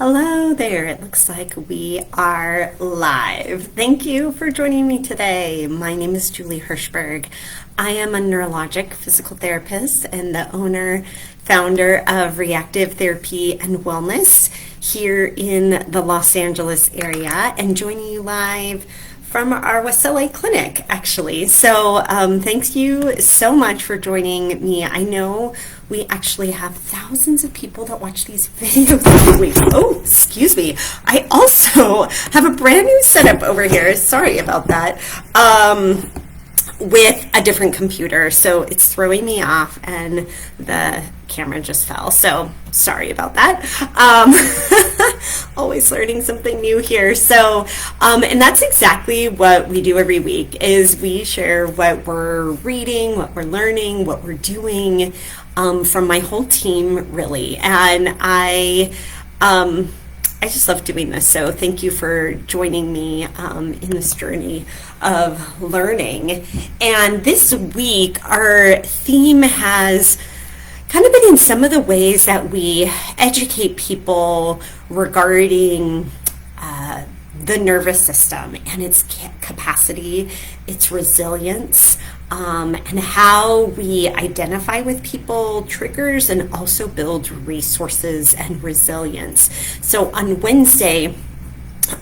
Hello there. It looks like we are live. Thank you for joining me today. My name is Julie Hirschberg. I am a neurologic physical therapist and the owner, founder of Re+active Therapy and Wellness here in the Los Angeles area, and joining you live from our Wasilla clinic, actually. So thank you so much for joining me. I know we actually have thousands of people that watch these videos every week. Oh, excuse me. I also have a brand new setup over here. Sorry about that. With a different computer, so it's throwing me off and the camera just fell, so sorry about that. Always learning something new here. So and that's exactly what we do every week, is we share what we're reading, what we're learning, what we're doing from my whole team, really. And I just love doing this, so thank you for joining me in this journey of learning. And this week, our theme has kind of been in some of the ways that we educate people regarding the nervous system and its capacity, its resilience, and how we identify with people, triggers, and also build resources and resilience. So on Wednesday,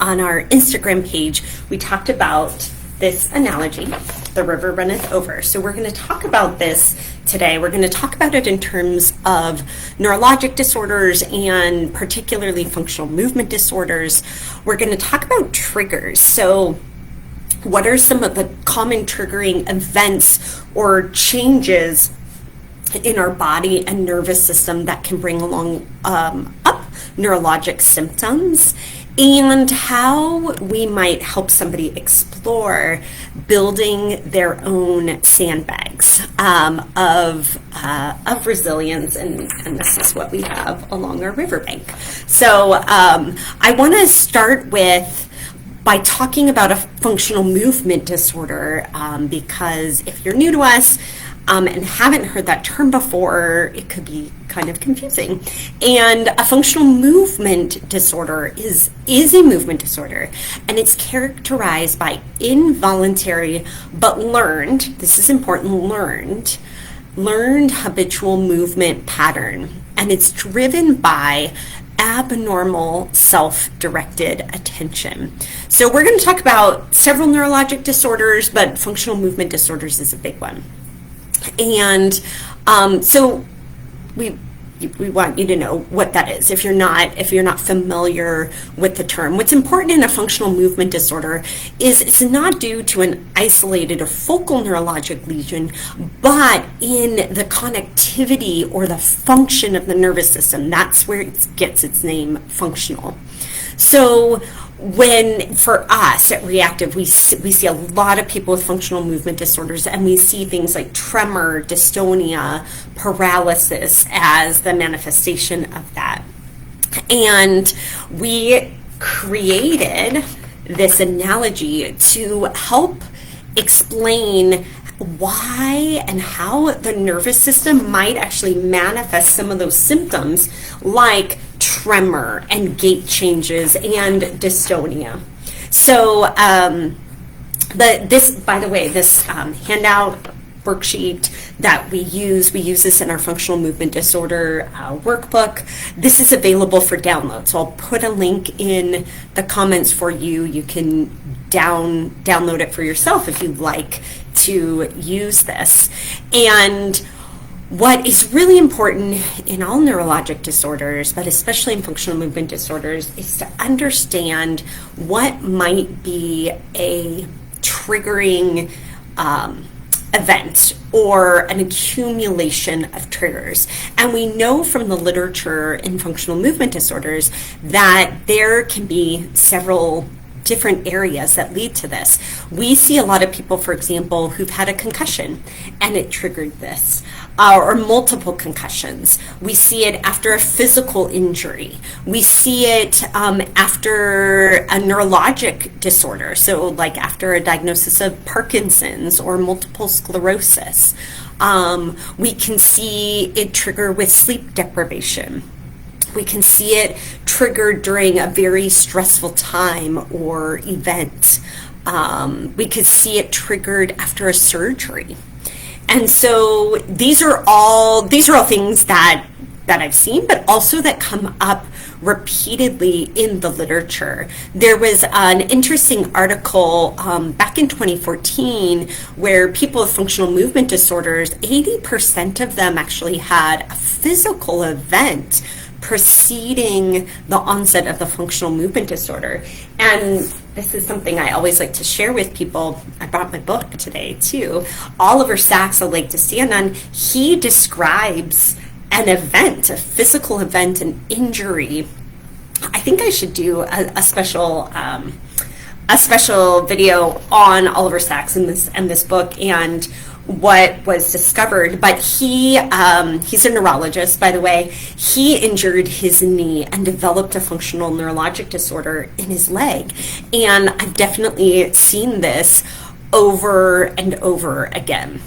on our Instagram page, we talked about this analogy, the river runneth over. So we're going to talk about this today. We're going to talk about it in terms of neurologic disorders and particularly functional movement disorders. We're going to talk about triggers. So what are some of the common triggering events or changes in our body and nervous system that can bring along up neurologic symptoms, and how we might help somebody explore building their own sandbags of resilience, and this is what we have along our riverbank. So I want to start by talking about a functional movement disorder, because if you're new to us and haven't heard that term before, it could be kind of confusing. And a functional movement disorder is a movement disorder, and it's characterized by involuntary but learned, this is important, learned habitual movement pattern, and it's driven by abnormal self-directed attention. So we're going to talk about several neurologic disorders, but functional movement disorders is a big one. And so we want you to know what that is if you're not familiar with the term. What's important in a functional movement disorder is it's not due to an isolated or focal neurologic lesion, but in the connectivity or the function of the nervous system. That's where it gets its name, functional. So for us at Re+active, we see a lot of people with functional movement disorders, and we see things like tremor, dystonia, paralysis as the manifestation of that. And we created this analogy to help explain why and how the nervous system might actually manifest some of those symptoms, like tremor and gait changes and dystonia. So this handout worksheet that we use this in our functional movement disorder workbook. This is available for download, so I'll put a link in the comments for you. You can download it for yourself if you'd like to use this. And what is really important in all neurologic disorders, but especially in functional movement disorders, is to understand what might be a triggering event or an accumulation of triggers. And we know from the literature in functional movement disorders that there can be several different areas that lead to this. We see a lot of people, for example, who've had a concussion and it triggered this, or multiple concussions. We see it after a physical injury. We see it after a neurologic disorder, so like after a diagnosis of Parkinson's or multiple sclerosis. We can see it trigger with sleep deprivation. We can see it triggered during a very stressful time or event. We could see it triggered after a surgery. And so these are all things that I've seen, but also that come up repeatedly in the literature. There was an interesting article back in 2014 where people with functional movement disorders, 80% of them actually had a physical event preceding the onset of the functional movement disorder. And this is something I always like to share with people. I brought my book today too. Oliver Sacks, I like to stand on. He describes an event, a physical event, an injury. I think I should do a special video on Oliver Sacks in this book and what was discovered. But he's a neurologist, by the way. He injured his knee and developed a functional neurologic disorder in his leg. And I've definitely seen this over and over again.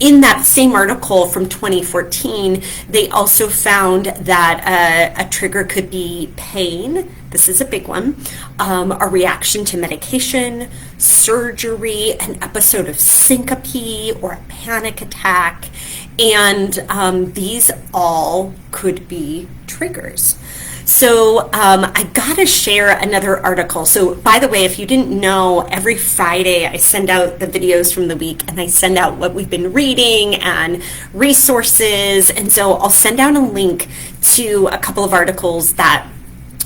In that same article from 2014, they also found that a trigger could be pain. This is a big one. A reaction to medication, surgery, an episode of syncope or a panic attack. And these all could be triggers. So I gotta share another article. So by the way, if you didn't know, every Friday I send out the videos from the week and I send out what we've been reading and resources. And so I'll send out a link to a couple of articles that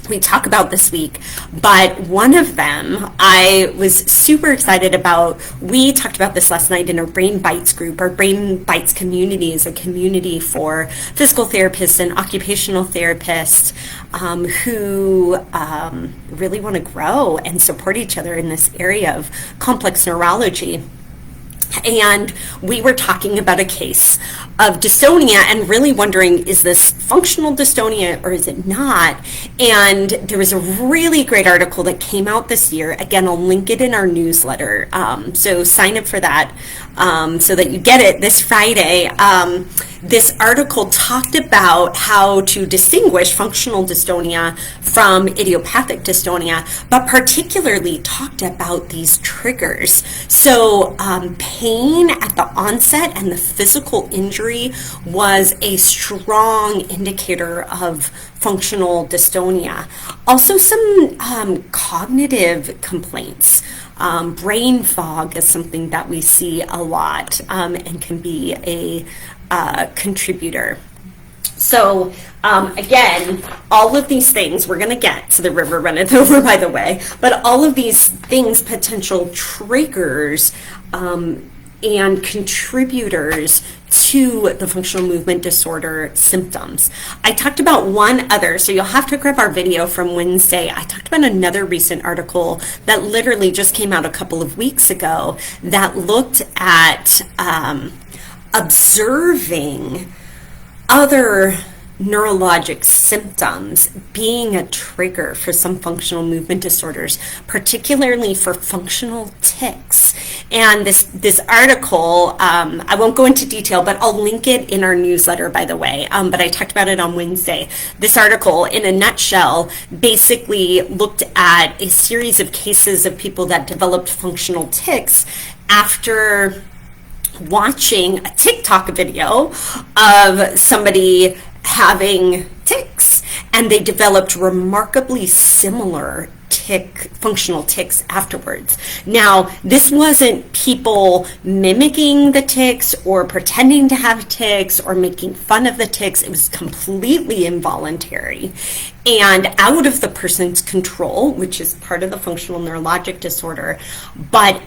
we talk about this week, but one of them I was super excited about. We talked about this last night in our Brain Bites group. Our Brain Bites community is a community for physical therapists and occupational therapists who really want to grow and support each other in this area of complex neurology. And we were talking about a case of dystonia and really wondering, is this functional dystonia or is it not? And there was a really great article that came out this year. Again, I'll link it in our newsletter. So sign up for that so that you get it this Friday. This article talked about how to distinguish functional dystonia from idiopathic dystonia, but particularly talked about these triggers. So pain at the onset and the physical injury was a strong indicator of functional dystonia. Also some cognitive complaints. Brain fog is something that we see a lot and can be a contributor. So again, all of these things, we're going to get to the River Runneth Over, by the way, but all of these things, potential triggers and contributors to the functional movement disorder symptoms. I talked about one other, so you'll have to grab our video from Wednesday. I talked about another recent article that literally just came out a couple of weeks ago that looked at observing other neurologic symptoms being a trigger for some functional movement disorders, particularly for functional tics. And this article, I won't go into detail, but I'll link it in our newsletter, by the way, but I talked about it on Wednesday. This article, in a nutshell, basically looked at a series of cases of people that developed functional tics after watching a TikTok video of somebody having tics, and they developed remarkably similar functional tics afterwards. Now, this wasn't people mimicking the tics or pretending to have tics or making fun of the tics. It was completely involuntary and out of the person's control, which is part of the functional neurologic disorder. But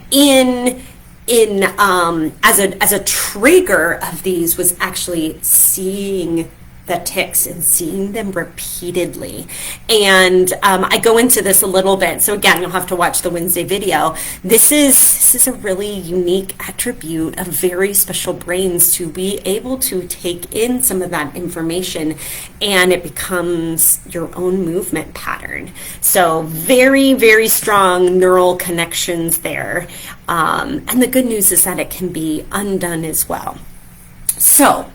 as a trigger of these was actually seeing the tics and seeing them repeatedly. And I go into this a little bit. So again, you'll have to watch the Wednesday video. This is a really unique attribute of very special brains to be able to take in some of that information, and it becomes your own movement pattern. So very, very strong neural connections there. And the good news is that it can be undone as well. So,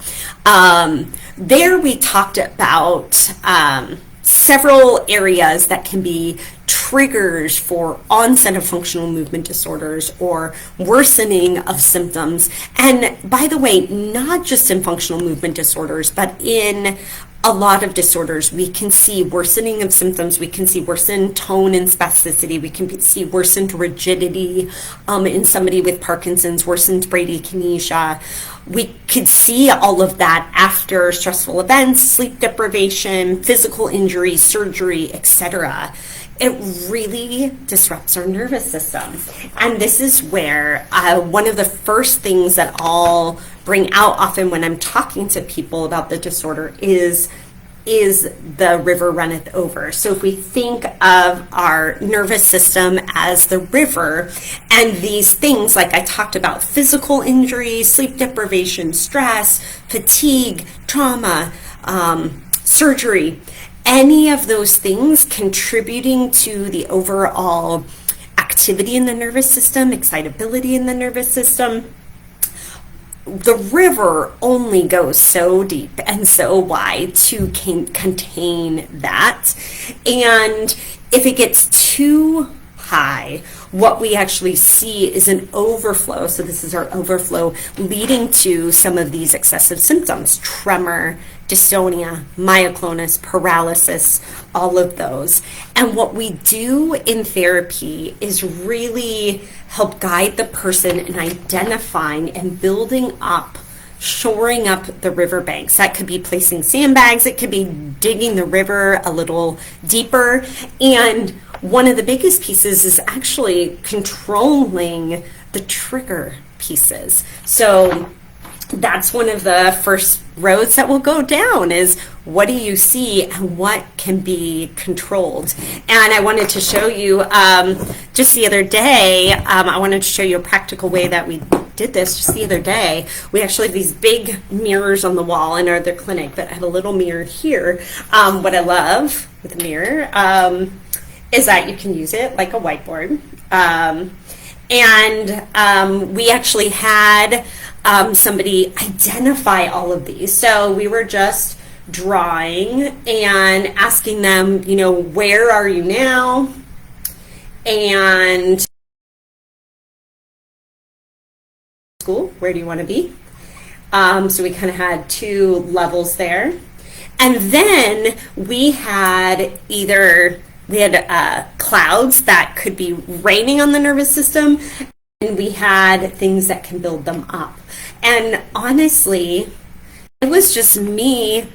there we talked about several areas that can be triggers for onset of functional movement disorders or worsening of symptoms. And by the way, not just in functional movement disorders, but in a lot of disorders, we can see worsening of symptoms. We can see worsened tone and spasticity. We can see worsened rigidity in somebody with Parkinson's, worsened bradykinesia. We could see all of that after stressful events, sleep deprivation, physical injury, surgery, etc. It really disrupts our nervous system. And this is where one of the first things that I'll bring out often when I'm talking to people about the disorder is the river runneth over. So if we think of our nervous system as the river, and these things like I talked about, physical injury, sleep deprivation, stress, fatigue, trauma, surgery, any of those things contributing to the overall activity in the nervous system, excitability in the nervous system, the river only goes so deep and so wide to contain that. And if it gets too high, what we actually see is an overflow. So this is our overflow leading to some of these excessive symptoms: tremor, dystonia, myoclonus, paralysis, all of those. And what we do in therapy is really help guide the person in identifying and building up, shoring up the riverbanks. That could be placing sandbags, it could be digging the river a little deeper. And one of the biggest pieces is actually controlling the trigger pieces. So that's one of the first roads that will go down is what do you see and what can be controlled. And I wanted to show you just the other day, I wanted to show you a practical way that we did this just the other day. We actually have these big mirrors on the wall in our other clinic, but I have a little mirror here. What I love with a mirror is that you can use it like a whiteboard. And we actually had somebody identify all of these. So we were just drawing and asking them, you know, where are you now? And school, where do you want to be? So we kind of had two levels there. And then we had clouds that could be raining on the nervous system, and we had things that can build them up. And honestly, it was just me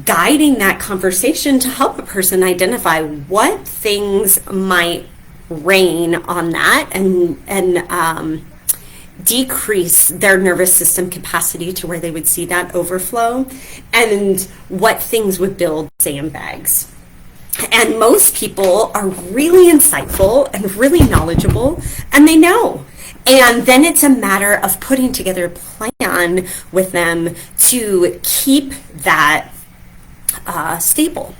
guiding that conversation to help a person identify what things might rain on that and decrease their nervous system capacity to where they would see that overflow, and what things would build sandbags. And most people are really insightful and really knowledgeable, and they know. And then it's a matter of putting together a plan with them to keep that stable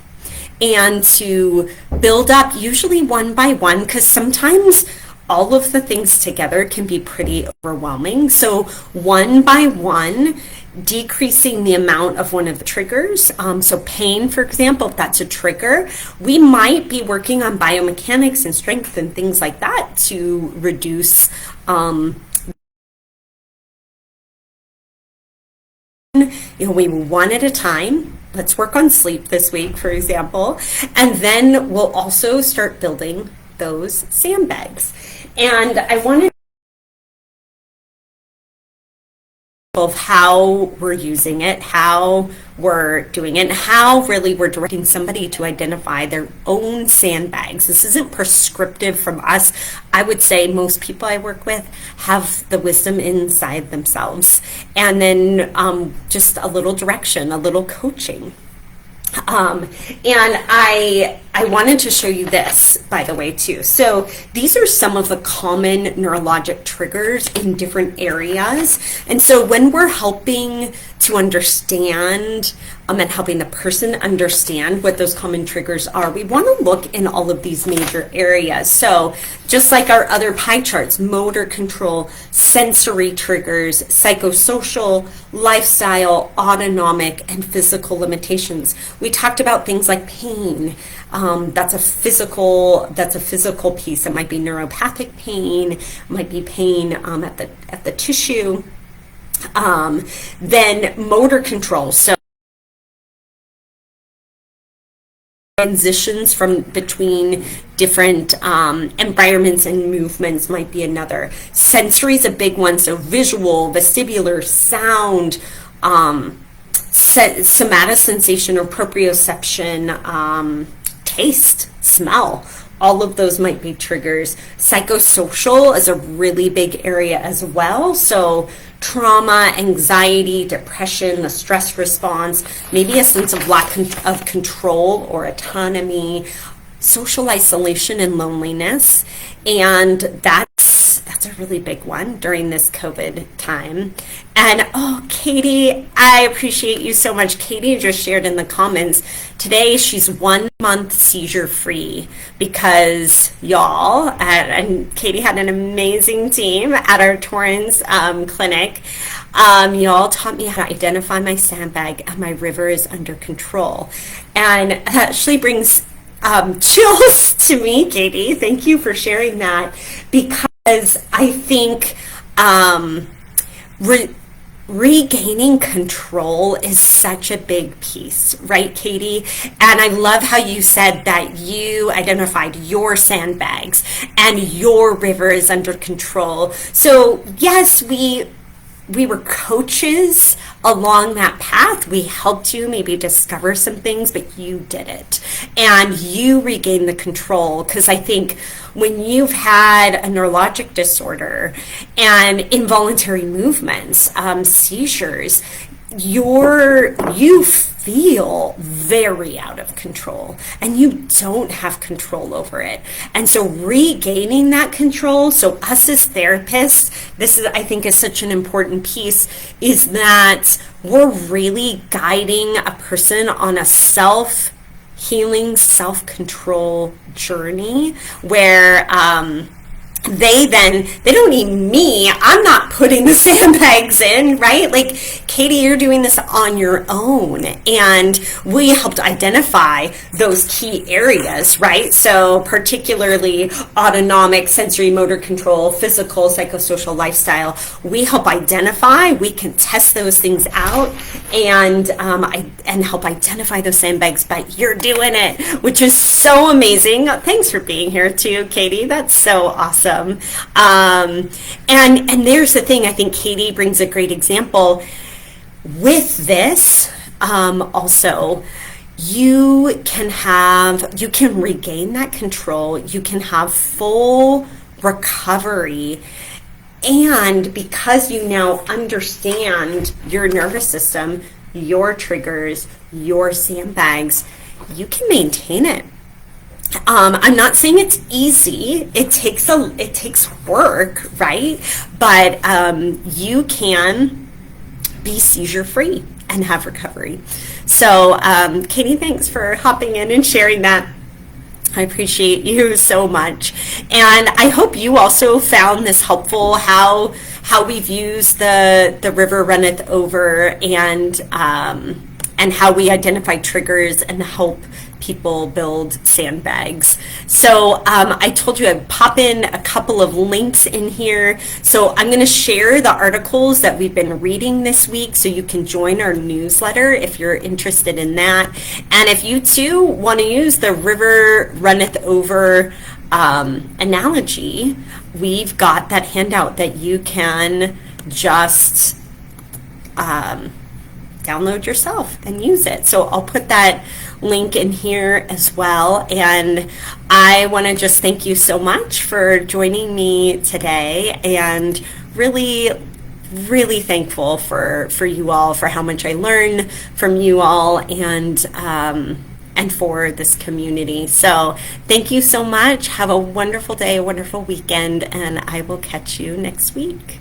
and to build up, usually one by one, because sometimes all of the things together can be pretty overwhelming. So one by one, decreasing the amount of one of the triggers. So pain, for example, if that's a trigger, we might be working on biomechanics and strength and things like that to reduce we one at a time. Let's work on sleep this week, for example, and then we'll also start building those sandbags. And I wanted of how we're using it, how we're doing it, and how really we're directing somebody to identify their own sandbags. This isn't prescriptive from us. I would say most people I work with have the wisdom inside themselves, and then just a little direction, a little coaching. And I wanted to show you this, by the way, too. So these are some of the common neurologic triggers in different areas. And so when we're helping to understand and helping the person understand what those common triggers are, we want to look in all of these major areas. So just like our other pie charts, motor control, sensory triggers, psychosocial, lifestyle, autonomic, and physical limitations. We talked about things like pain. That's a physical piece. It might be neuropathic pain, it might be pain at the tissue. Then motor control. So transitions from between different environments and movements might be another. Sensory is a big one, so visual, vestibular, sound, somatosensation or proprioception, taste, smell. All of those might be triggers. Psychosocial is a really big area as well. So trauma, anxiety, depression, the stress response, maybe a sense of lack of control or autonomy, social isolation and loneliness. And that's a really big one during this COVID time. And oh, Katie, I appreciate you so much. Katie just shared in the comments today she's 1 month seizure free because y'all, and Katie had an amazing team at our Torrance clinic. Y'all taught me how to identify my sandbag and my river is under control. And that actually brings chills to me, Katie. Thank you for sharing that, because I think regaining control is such a big piece, right, Katie? And I love how you said that you identified your sandbags and your river is under control. So yes, we were coaches along that path. We helped you maybe discover some things, but you did it. And you regained the control, because I think when you've had a neurologic disorder and involuntary movements, seizures, you feel very out of control and you don't have control over it. And so regaining that control, so us as therapists, this is, I think, is such an important piece, is that we're really guiding a person on a self-healing, self-control journey where they don't need me. I'm not putting the sandbags in, right? Like, Katie, you're doing this on your own. And we helped identify those key areas, right? So particularly autonomic, sensory motor control, physical, psychosocial, lifestyle. We help identify, we can test those things out and help identify those sandbags, but you're doing it, which is so amazing. Thanks for being here too, Katie. That's so awesome. And there's the thing, I think Katie brings a great example with this. Also, you can regain that control, you can have full recovery, and because you now understand your nervous system, your triggers, your sandbags, you can maintain it. I'm not saying it's easy. It takes work, right? But you can be seizure free and have recovery. So, Katie, thanks for hopping in and sharing that. I appreciate you so much, and I hope you also found this helpful. How we've used the River Runneth Over and how we identify triggers and help people build sandbags. So I told you I'd pop in a couple of links in here. So I'm going to share the articles that we've been reading this week so you can join our newsletter if you're interested in that. And if you too want to use the River Runneth Over analogy, we've got that handout that you can just download yourself and use it. So I'll put that link in here as well. And I want to just thank you so much for joining me today and really really thankful for you all, for how much I learn from you all, and for this community. So thank you so much. Have a wonderful day, a wonderful weekend, and I will catch you next week.